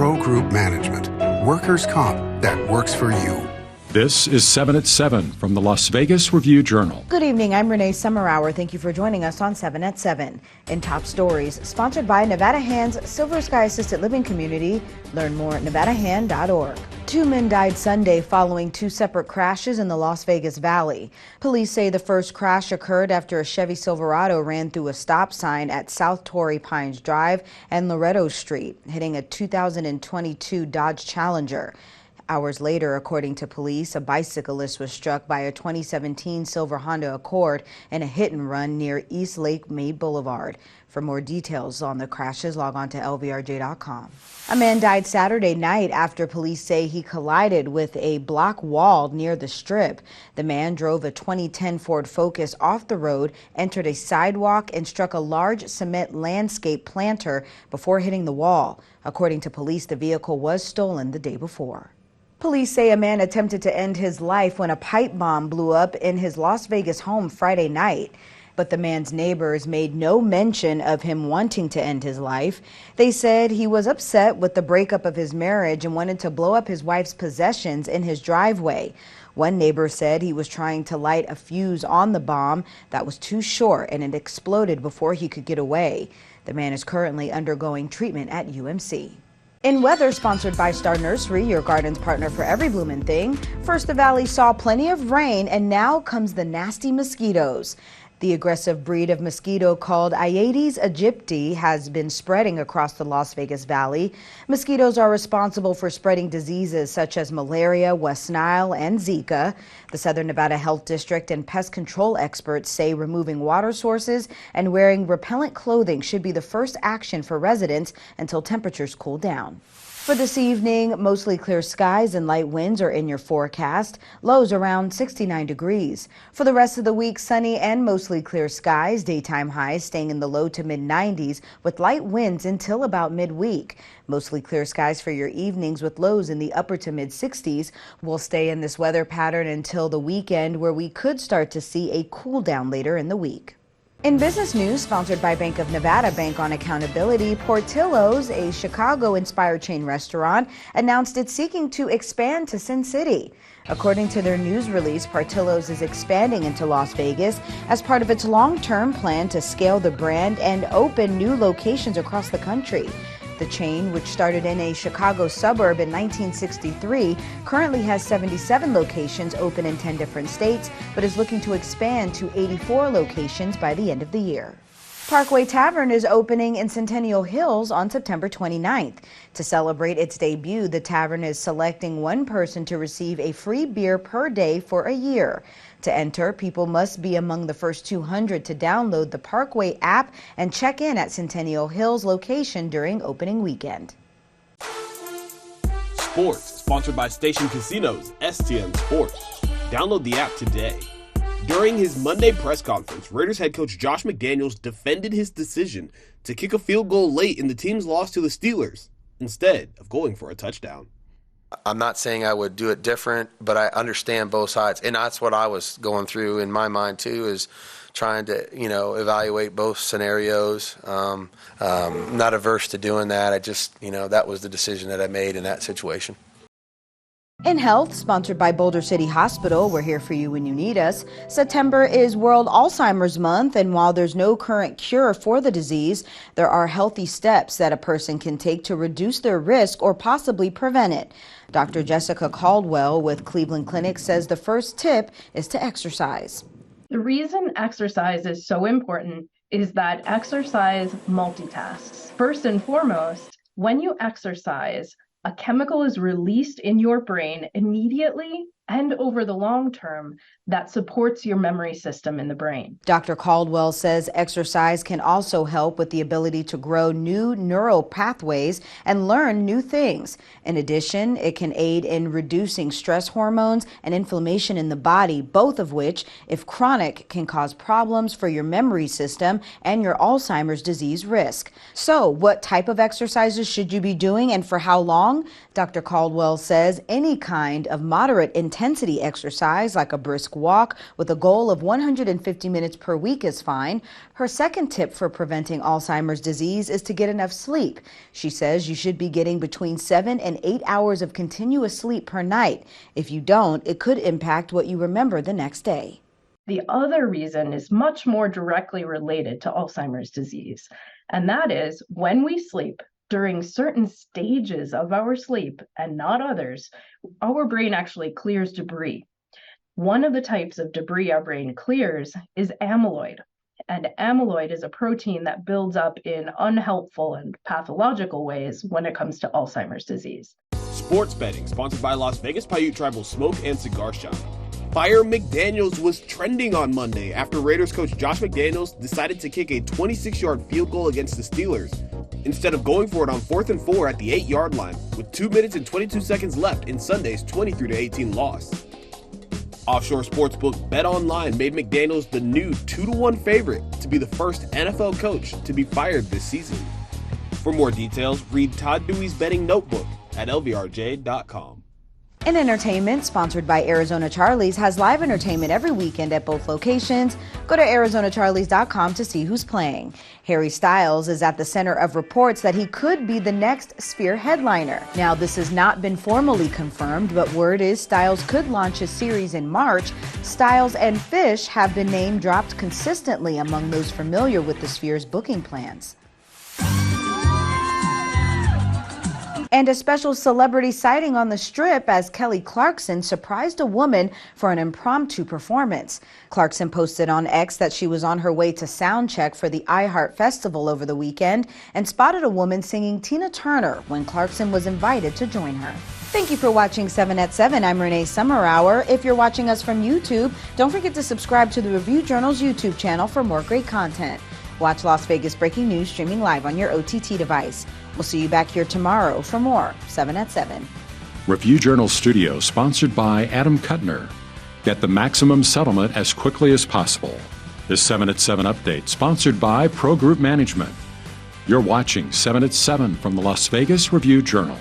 Pro Group Management. Workers' comp that works for you. This is 7 at 7 from the Las Vegas Review-Journal. Good evening. I'm Renee Summerhour. Thank you for joining us on 7 at 7. In top stories, sponsored by Nevada Hand's Silver Sky Assisted Living Community. Learn more at nevadahand.org. 2 men died Sunday following 2 separate crashes in the Las Vegas Valley. Police say the first crash occurred after a Chevy Silverado ran through a stop sign at South Torrey Pines Drive and Loretto Street, hitting a 2022 Dodge Challenger. Hours later, according to police, a bicyclist was struck by a 2017 silver Honda Accord in a hit and run near East Lake May Boulevard. For more details on the crashes, log on to lvrj.com. A man died Saturday night after police say he collided with a block wall near the Strip. The man drove a 2010 Ford Focus off the road, entered a sidewalk, and struck a large cement landscape planter before hitting the wall. According to police, the vehicle was stolen the day before. Police say a man attempted to end his life when a pipe bomb blew up in his Las Vegas home Friday night. But the man's neighbors made no mention of him wanting to end his life. They said he was upset with the breakup of his marriage and wanted to blow up his wife's possessions in his driveway. One neighbor said he was trying to light a fuse on the bomb that was too short and it exploded before he could get away. The man is currently undergoing treatment at UMC. In weather, sponsored by Star Nursery, your garden's partner for every bloomin' thing. First, the valley saw plenty of rain, and now comes the nasty mosquitoes. The aggressive breed of mosquito called Aedes aegypti has been spreading across the Las Vegas Valley. Mosquitoes are responsible for spreading diseases such as malaria, West Nile, and Zika. The Southern Nevada Health District and pest control experts say removing water sources and wearing repellent clothing should be the first action for residents until temperatures cool down. For this evening, mostly clear skies and light winds are in your forecast. Lows around 69 degrees. For the rest of the week, sunny and mostly clear skies. Daytime highs staying in the low to mid 90s with light winds until about midweek. Mostly clear skies for your evenings with lows in the upper to mid 60s. We'll stay in this weather pattern until the weekend, where we could start to see a cool down later in the week. In business news, sponsored by Bank of Nevada Bank on Accountability, Portillo's, a Chicago-inspired chain restaurant, announced it's seeking to expand to Sin City. According to their news release, Portillo's is expanding into Las Vegas as part of its long-term plan to scale the brand and open new locations across the country. The chain, which started in a Chicago suburb in 1963, currently has 77 locations open in 10 different states, but is looking to expand to 84 locations by the end of the year. Parkway Tavern is opening in Centennial Hills on September 29th. To celebrate its debut, the tavern is selecting one person to receive a free beer per day for a year. To enter, people must be among the first 200 to download the Parkway app and check in at Centennial Hills location during opening weekend. Sports, sponsored by Station Casinos, STN Sports. Download the app today. During his Monday press conference, Raiders head coach Josh McDaniel defended his decision to kick a field goal late in the team's loss to the Steelers, instead of going for a touchdown. I'm not saying I would do it different, but I understand both sides. And that's what I was going through in my mind, too, is trying to, evaluate both scenarios. Not averse to doing that. I just, that was the decision that I made in that situation. In health, sponsored by Boulder City Hospital, we're here for you when you need us. September is World Alzheimer's Month, and while there's no current cure for the disease, there are healthy steps that a person can take to reduce their risk or possibly prevent it. Dr. Jessica Caldwell with Cleveland Clinic says the first tip is to exercise. The reason exercise is so important is that exercise multitasks. First and foremost, when you exercise, a chemical is released in your brain immediately and over the long term that supports your memory system in the brain. Dr. Caldwell says exercise can also help with the ability to grow new neural pathways and learn new things. In addition, it can aid in reducing stress hormones and inflammation in the body, both of which, if chronic, can cause problems for your memory system and your Alzheimer's disease risk. So, what type of exercises should you be doing and for how long? Dr. Caldwell says any kind of moderate intensity intensity exercise like a brisk walk with a goal of 150 minutes per week is fine. Her second tip for preventing Alzheimer's disease is to get enough sleep. She says you should be getting between 7 and 8 hours of continuous sleep per night. If you don't, it could impact what you remember the next day. The other reason is much more directly related to Alzheimer's disease, and that is when we sleep, during certain stages of our sleep and not others, our brain actually clears debris. One of the types of debris our brain clears is amyloid. And amyloid is a protein that builds up in unhelpful and pathological ways when it comes to Alzheimer's disease. Sports betting, sponsored by Las Vegas Paiute Tribal Smoke and Cigar Shop. Fire McDaniels was trending on Monday after Raiders coach Josh McDaniels decided to kick a 26-yard field goal against the Steelers, instead of going for it on 4th and 4 at the 8-yard line with 2 minutes and 22 seconds left in Sunday's 23-18 loss. Offshore sportsbook BetOnline made McDaniels the new 2-1 favorite to be the first NFL coach to be fired this season. For more details, read Todd Dewey's betting notebook at lvrj.com. In entertainment, sponsored by Arizona Charlie's, has live entertainment every weekend at both locations. Go to ArizonaCharlies.com to see who's playing. Harry Styles is at the center of reports that he could be the next Sphere headliner. Now, this has not been formally confirmed, but word is Styles could launch a series in March. Styles and Fish have been name dropped consistently among those familiar with the Sphere's booking plans. And a special celebrity sighting on the Strip as Kelly Clarkson surprised a woman for an impromptu performance. Clarkson posted on X that she was on her way to sound check for the iHeart Festival over the weekend and spotted a woman singing Tina Turner when Clarkson was invited to join her. Thank you for watching 7 at 7. I'm Renee Summerhour. If you're watching us from YouTube, don't forget to subscribe to the Review Journal's YouTube channel for more great content. Watch Las Vegas Breaking News streaming live on your OTT device. We'll see you back here tomorrow for more 7 at 7. Review Journal Studio, sponsored by Adam Kuttner. Get the maximum settlement as quickly as possible. This 7 at 7 update, sponsored by Pro Group Management. You're watching 7 at 7 from the Las Vegas Review Journal.